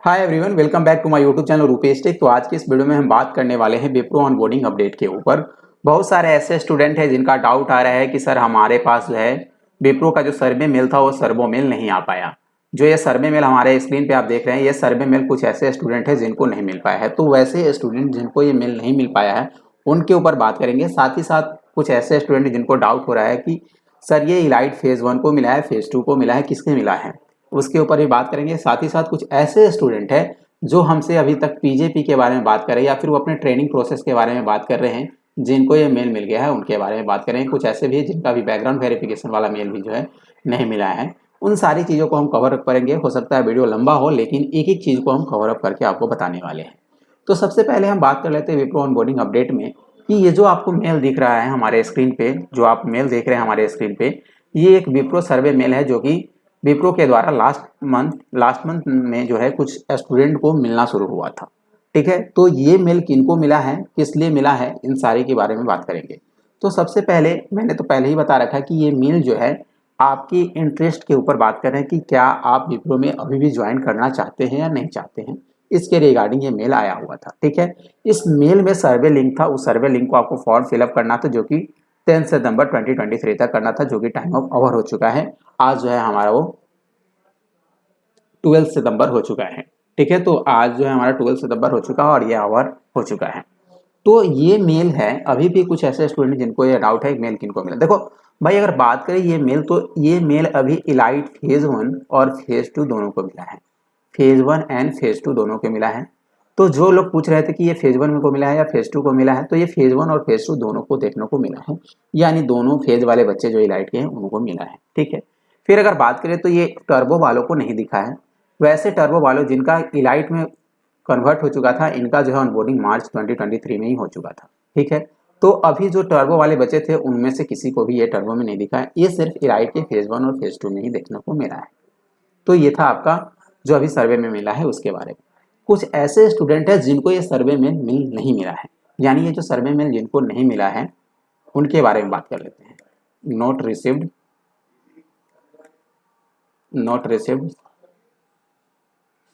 Hi everyone, welcome back to my YouTube channel Rupesh Tech. तो आज की इस वीडियो में हम बात करने वाले हैं विप्रो ऑनबोर्डिंग अपडेट के ऊपर। बहुत सारे ऐसे स्टूडेंट हैं जिनका डाउट आ रहा है कि सर हमारे पास जो है विप्रो का जो सर्वे मेल था वो सर्वो मेल नहीं आ पाया। जो ये सर्वे मेल हमारे स्क्रीन पे आप देख रहे हैं, ये सर्वे मेल कुछ ऐसे स्टूडेंट है जिनको नहीं मिल पाया है। तो वैसे स्टूडेंट जिनको ये मेल नहीं मिल पाया है उनके ऊपर बात करेंगे। साथ ही साथ कुछ ऐसे स्टूडेंट जिनको डाउट हो रहा है कि सर ये इलाइट फेज 1 को मिला है, फेज 2 को मिला है, किसके मिला है, उसके ऊपर भी बात करेंगे। साथ ही साथ कुछ ऐसे स्टूडेंट हैं जो हमसे अभी तक पीजेपी के बारे में बात कर रहे हैं या फिर वो अपने ट्रेनिंग प्रोसेस के बारे में बात कर रहे हैं, जिनको ये मेल मिल गया है उनके बारे में बात करेंगे। कुछ ऐसे भी है जिनका भी बैकग्राउंड वेरिफिकेशन वाला मेल भी जो है नहीं मिला है। उन सारी चीज़ों को हम कवर अप करेंगे। हो सकता है वीडियो लंबा हो, लेकिन एक एक चीज़ को हम कवर अप करके आपको बताने वाले हैं। तो सबसे पहले हम बात कर लेते हैं विप्रो ऑनबोर्डिंग अपडेट में कि ये जो आपको मेल दिख रहा है हमारे स्क्रीन पे, जो आप मेल देख रहे हैं हमारे स्क्रीन पे, ये एक विप्रो सर्वे मेल है जो कि विप्रो के द्वारा लास्ट मंथ में जो है कुछ स्टूडेंट को मिलना शुरू हुआ था। ठीक है, तो ये मेल किनको मिला है, किस लिए मिला है, इन सारे के बारे में बात करेंगे। तो सबसे पहले मैंने तो पहले ही बता रखा है कि ये मेल जो है आपकी इंटरेस्ट के ऊपर बात कर रहे हैं कि क्या आप विप्रो में अभी भी ज्वाइन करना चाहते हैं या नहीं चाहते हैं। इसके रिगार्डिंग ये मेल आया हुआ था। ठीक है, इस मेल में सर्वे लिंक था। उस सर्वे लिंक को आपको फॉर्म फिलअप करना था, जो कि 10 सितंबर 2023 तक करना था, जो कि टाइम ऑफ ओवर हो चुका है। आज जो है हमारा वो 12 सितंबर हो चुका है। ठीक है, तो आज जो है हमारा 12 सितंबर हो चुका है और ये आवर हो चुका है। तो ये मेल है। अभी भी कुछ ऐसे स्टूडेंट जिनको ये डाउट है मेल किनको मिला। देखो भाई, अगर बात करें ये मेल, तो ये मेल अभी इलाइट फेज 1 और फेज 2 दोनों को मिला है। फेज 1 एंड फेज 2 दोनों को मिला है। तो जो लोग पूछ रहे थे कि ये फेज 1 में को मिला है या फेज 2 को मिला है, तो ये फेज 1 और फेज 2 दोनों को देखने को मिला है। यानी दोनों फेज वाले बच्चे जो इलाइट के हैं उनको मिला है। ठीक है, फिर अगर बात करें तो ये टर्बो वालों को नहीं दिखा है। वैसे टर्बो वालों जिनका इलाइट में कन्वर्ट हो चुका था, इनका जो है ऑनबोर्डिंग मार्च 2023 में ही हो चुका था। ठीक है, तो अभी जो टर्बो वाले बचे थे उनमें से किसी को भी ये टर्बो में नहीं दिखा है। ये सिर्फ इलाइट के फेज 1 और फेज 2 में ही देखने को मिला है। तो ये था आपका जो अभी सर्वे में मिला है उसके बारे में। कुछ ऐसे स्टूडेंट हैं जिनको ये सर्वे में मिल नहीं मिला है, यानी ये जो सर्वे में जिनको नहीं मिला है उनके बारे में बात कर लेते हैं। Not received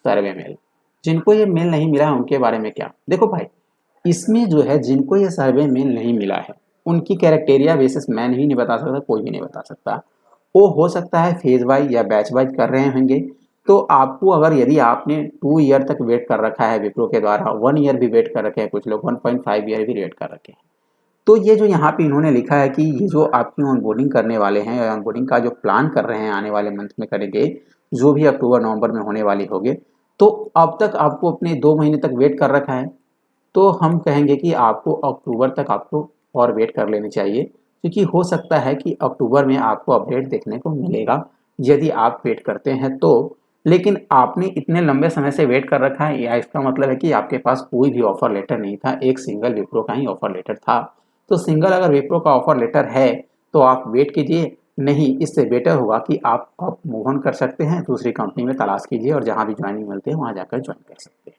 survey mail. जिनको ये मेल नहीं मिला है उनके बारे में क्या, देखो भाई, इसमें जो है जिनको ये सर्वे मेल नहीं मिला है उनकी कैरेक्टेरिया बेसिस मैं नहीं बता सकता, कोई भी नहीं बता सकता। वो हो सकता है फेज वाइज या बैच वाइज कर रहे होंगे। तो आपको अगर यदि आपने 2 ईयर तक वेट कर रखा है विप्रो के द्वारा, 1 ईयर भी वेट कर रखे हैं, कुछ लोग 1.5 ईयर भी वेट कर रखे हैं, तो ये जो यहाँ पे इन्होंने लिखा है कि ये जो आपकी ऑनबोर्डिंग करने वाले हैं या ऑनबोर्डिंग का जो प्लान कर रहे हैं आने वाले मंथ में करेंगे, जो भी अक्टूबर नवंबर में होने वाली होगी, तो अब तक आपको अपने 2 महीने तक वेट कर रखा है। तो हम कहेंगे कि आपको अक्टूबर तक आपको और वेट कर लेनी चाहिए, क्योंकि हो सकता है कि अक्टूबर में आपको अपडेट देखने को मिलेगा यदि आप वेट करते हैं तो। लेकिन आपने इतने लंबे समय से वेट कर रखा है, या इसका मतलब है कि आपके पास कोई भी ऑफर लेटर नहीं था, एक सिंगल विप्रो का ही ऑफर लेटर था। तो सिंगल अगर विप्रो का ऑफर लेटर है तो आप वेट कीजिए। नहीं, इससे बेटर होगा कि आप मूव ऑन कर सकते हैं, दूसरी कंपनी में तलाश कीजिए और जहाँ भी ज्वाइनिंग मिलते हैं वहाँ जाकर ज्वाइन कर सकते हैं।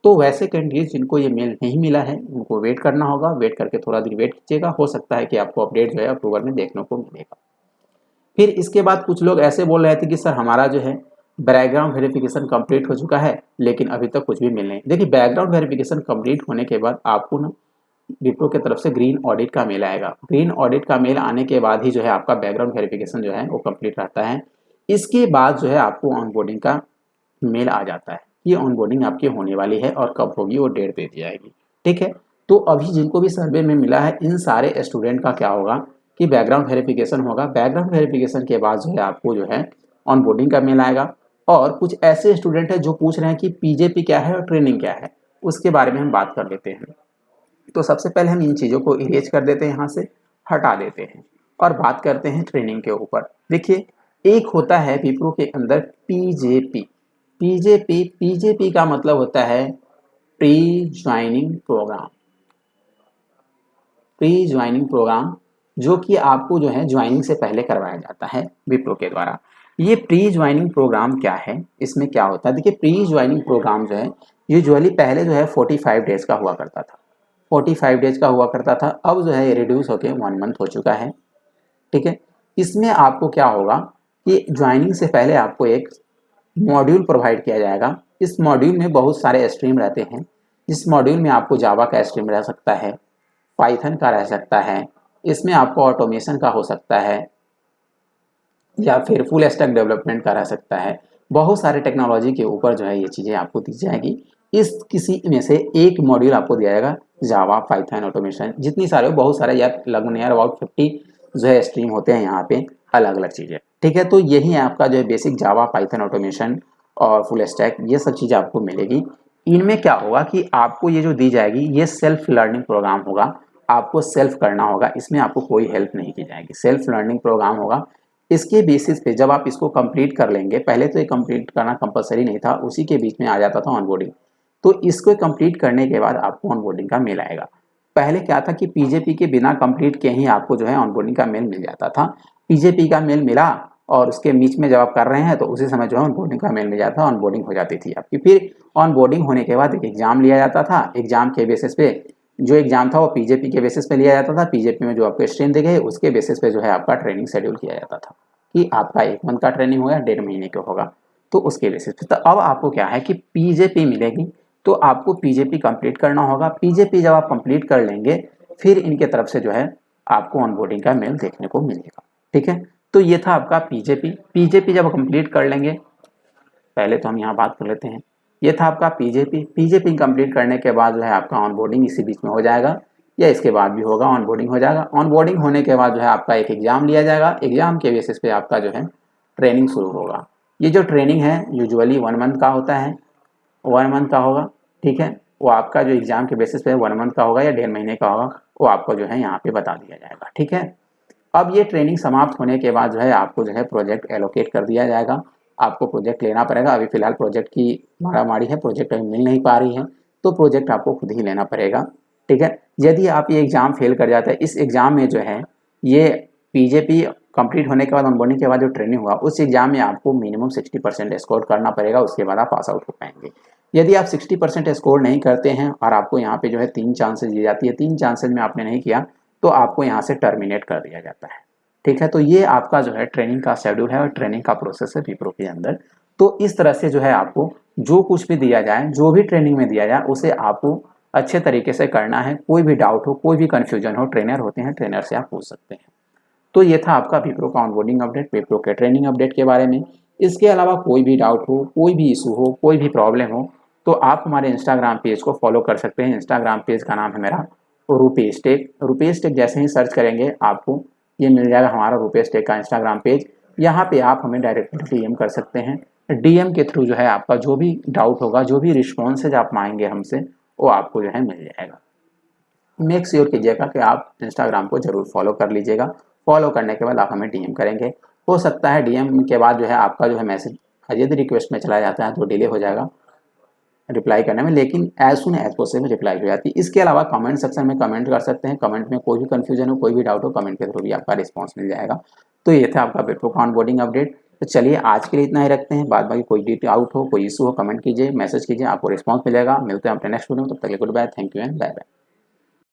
तो वैसे कैंडिडेट जिनको ये मेल नहीं मिला है उनको वेट करना होगा। वेट करके थोड़ा दिन वेट कीजिएगा, हो सकता है कि आपको अपडेट जो है अक्टूबर में देखने को मिलेगा। फिर इसके बाद कुछ लोग ऐसे बोल रहे थे कि सर हमारा जो है बैकग्राउंड वेरिफिकेशन कंप्लीट हो चुका है लेकिन अभी तक कुछ भी मिल नहीं। देखिए, बैकग्राउंड वेरिफिकेशन कंप्लीट होने के बाद आपको ना विप्रो की तरफ से ग्रीन ऑडिट का मेल आएगा। ग्रीन ऑडिट का मेल आने के बाद ही जो है आपका बैकग्राउंड वेरिफिकेशन जो है वो कंप्लीट रहता है। इसके बाद जो है आपको ऑनबोर्डिंग का मेल आ जाता है। ये ऑनबोर्डिंग आपकी होने वाली है और कब होगी वो डेट दे दी जाएगी। ठीक है, तो अभी जिनको भी सर्वे में मिला है इन सारे स्टूडेंट का क्या होगा कि बैकग्राउंड वेरिफिकेशन होगा। बैकग्राउंड वेरिफिकेशन के बाद जो है आपको जो है ऑनबोर्डिंग का मेल आएगा। और कुछ ऐसे स्टूडेंट हैं जो पूछ रहे हैं कि पीजेपी क्या है और ट्रेनिंग क्या है, उसके बारे में हम बात कर लेते हैं। तो सबसे पहले हम इन चीज़ों को इरेज कर देते हैं, यहाँ से हटा देते हैं और बात करते हैं ट्रेनिंग के ऊपर। देखिए, एक होता है विप्रो के अंदर पीजेपी। पीजेपी का मतलब होता है pre joining programme. Pre joining programme जो कि आपको जो है ज्वाइनिंग से पहले करवाया जाता है विप्रो के द्वारा। ये प्री ज्वाइनिंग प्रोग्राम क्या है, इसमें क्या होता है, देखिए प्री ज्वाइनिंग प्रोग्राम जो है यूजुअली पहले जो है 45 डेज का हुआ करता था। 45 डेज का हुआ करता था, अब जो है ये रिड्यूस होकर 1 मंथ हो चुका है। ठीक है, इसमें आपको क्या होगा कि ज्वाइनिंग से पहले आपको एक मॉड्यूल प्रोवाइड किया जाएगा इस मॉड्यूल में बहुत सारे स्ट्रीम रहते हैं। इस मॉड्यूल में आपको जावा का स्ट्रीम रह सकता है, पाइथन का रह सकता है, इसमें आपको ऑटोमेशन का हो सकता है, या फिर फुल स्टैक डेवलपमेंट का रह सकता है। बहुत सारे टेक्नोलॉजी के ऊपर जो है ये चीज़ें आपको दी जाएगी। इस किसी में से एक मॉड्यूल आपको दिया जाएगा, जावा, पाइथन, ऑटोमेशन, जितनी सारे बहुत सारे या लगभग नियर अबाउट 50 जो है स्ट्रीम होते हैं यहाँ पे, अलग अलग चीज़ें। ठीक है, तो यही है आपका जो है बेसिक जावा, पाइथन, ऑटोमेशन और फुल स्टैक, ये सब चीज़ें आपको मिलेगी। इनमें क्या होगा कि आपको ये जो दी जाएगी ये सेल्फ लर्निंग प्रोग्राम होगा, आपको सेल्फ करना होगा, इसमें आपको कोई हेल्प नहीं की जाएगी, सेल्फ लर्निंग प्रोग्राम होगा। इसके बेसिस पे जब आप इसको कंप्लीट कर लेंगे, पहले तो ये कंप्लीट करना कंपलसरी नहीं था, उसी के बीच में आ जाता था ऑनबोर्डिंग, तो इसको कंप्लीट करने के बाद आपको ऑनबोर्डिंग का मेल आएगा। पहले क्या था कि पीजेपी के बिना कंप्लीट के ही आपको जो है ऑनबोर्डिंग का मेल मिल जाता था। पीजेपी का मेल मिला और उसके बीच में जब आप कर रहे हैं तो उसी समय जो है ऑनबोर्डिंग का मेल मिल जाता था, ऑनबोर्डिंग हो जाती थी आपकी। फिर ऑनबोर्डिंग होने के बाद एक एग्जाम लिया जाता था, एग्जाम के बेसिस पे जो एग्जाम था वो पीजेपी के बेसिस पे लिया जाता था, पीजेपी में जो आपको स्ट्रीम दी गई उसके बेसिस पे जो है आपका ट्रेनिंग शेड्यूल किया जाता था कि आपका 1 मंथ का ट्रेनिंग होगा, 1.5 महीने का होगा, तो उसके बेसिस पे। तो अब आपको क्या है कि पीजेपी मिलेगी, तो आपको पीजेपी कंप्लीट करना होगा। पीजेपी जब आप कंप्लीट कर लेंगे फिर इनके तरफ से जो है आपको ऑनबोर्डिंग का मेल देखने को मिलेगा। ठीक है, तो ये था आपका पीजेपी। पीजेपी जब कंप्लीट कर लेंगे, पहले तो हम यहाँ बात कर लेते हैं, ये था आपका पीजेपी। पीजेपी कंप्लीट करने के बाद जो है आपका ऑनबोर्डिंग इसी बीच में हो जाएगा या इसके बाद भी होगा, ऑनबोर्डिंग हो जाएगा। ऑनबोर्डिंग होने के बाद जो है आपका एक एग्जाम लिया जाएगा, एग्जाम के बेसिस पे आपका जो है ट्रेनिंग शुरू होगा। ये जो ट्रेनिंग है यूजुअली 1 मंथ का होता है, 1 मंथ का होगा। ठीक है, वो आपका जो एग्जाम के बेसिस पे 1 मंथ का होगा या 1.5 महीने का होगा, वो आपको जो है यहाँ पे बता दिया जाएगा। ठीक है, अब ये ट्रेनिंग समाप्त होने के बाद जो है आपको जो है प्रोजेक्ट एलोकेट कर दिया जाएगा, आपको प्रोजेक्ट लेना पड़ेगा। अभी फिलहाल प्रोजेक्ट की मारामारी है, प्रोजेक्ट अभी मिल नहीं पा रही है, तो प्रोजेक्ट आपको खुद ही लेना पड़ेगा। ठीक है, यदि आप ये एग्ज़ाम फेल कर जाते हैं, इस एग्ज़ाम में जो है ये पीजेपी कंप्लीट होने के बाद, ऑनबोर्डिंग के बाद जो ट्रेनिंग हुआ उस एग्ज़ाम में आपको मिनिमम 60% स्कोर करना पड़ेगा, उसके बाद आप पास आउट हो पाएंगे। यदि आप 60% स्कोर नहीं करते हैं और आपको यहाँ पे जो है 3 चांसेस दी जाती है, 3 चांसेस में आपने नहीं किया तो आपको यहाँ से टर्मिनेट कर दिया जाता है। ठीक है, तो ये आपका जो है ट्रेनिंग का शेड्यूल है और ट्रेनिंग का प्रोसेस है विप्रो के अंदर। तो इस तरह से जो है आपको जो कुछ भी दिया जाए, जो भी ट्रेनिंग में दिया जाए, उसे आपको अच्छे तरीके से करना है। कोई भी डाउट हो, कोई भी कन्फ्यूजन हो, ट्रेनर होते हैं, ट्रेनर से आप पूछ सकते हैं। तो ये था आपका विप्रो का ऑनबोर्डिंग अपडेट, विप्रो के ट्रेनिंग अपडेट के बारे में। इसके अलावा कोई भी डाउट हो, कोई भी इशू हो, कोई भी प्रॉब्लम हो, तो आप हमारे इंस्टाग्राम पेज को फॉलो कर सकते हैं। इंस्टाग्राम पेज का नाम है मेरा रुपेश टेक। रुपेश टेक जैसे ही सर्च करेंगे आपको ये मिल जाएगा हमारा रुपेश टेक का इंस्टाग्राम पेज। यहाँ पे आप हमें डायरेक्टली डीएम कर सकते हैं। डीएम के थ्रू जो है आपका जो भी डाउट होगा, जो भी रिस्पॉन्सेज आप मांगेंगे हमसे, वो आपको जो है मिल जाएगा। मेक श्योर कीजिएगा कि आप इंस्टाग्राम को जरूर फॉलो कर लीजिएगा। फॉलो करने के बाद आप हमें डीएम करेंगे। हो सकता है डीएम के बाद जो है आपका जो है मैसेज यदि रिक्वेस्ट में चला जाता है तो डिले हो जाएगा रिप्लाई करने में, लेकिन as soon as possible reply हो जाती है। इसके अलावा कमेंट सेक्शन में कमेंट कर सकते हैं। कमेंट में कोई भी कंफ्यूजन हो, कोई भी डाउट हो, कमेंट के थ्रू भी आपका रिस्पॉन्स मिल जाएगा। तो ये था आपका विप्रो का ऑनबोर्डिंग अपडेट। तो चलिए आज के लिए इतना ही रखते हैं। बाद बाकी कोई डाउट हो, कोई इशू हो, कमेंट कीजिए, मैसेज कीजिए, आपको रिस्पॉन्स मिलेगा। मिलते हैं अपने नेक्स्ट वीडियो में, तब तक के लिए goodbye, thank you and bye bye.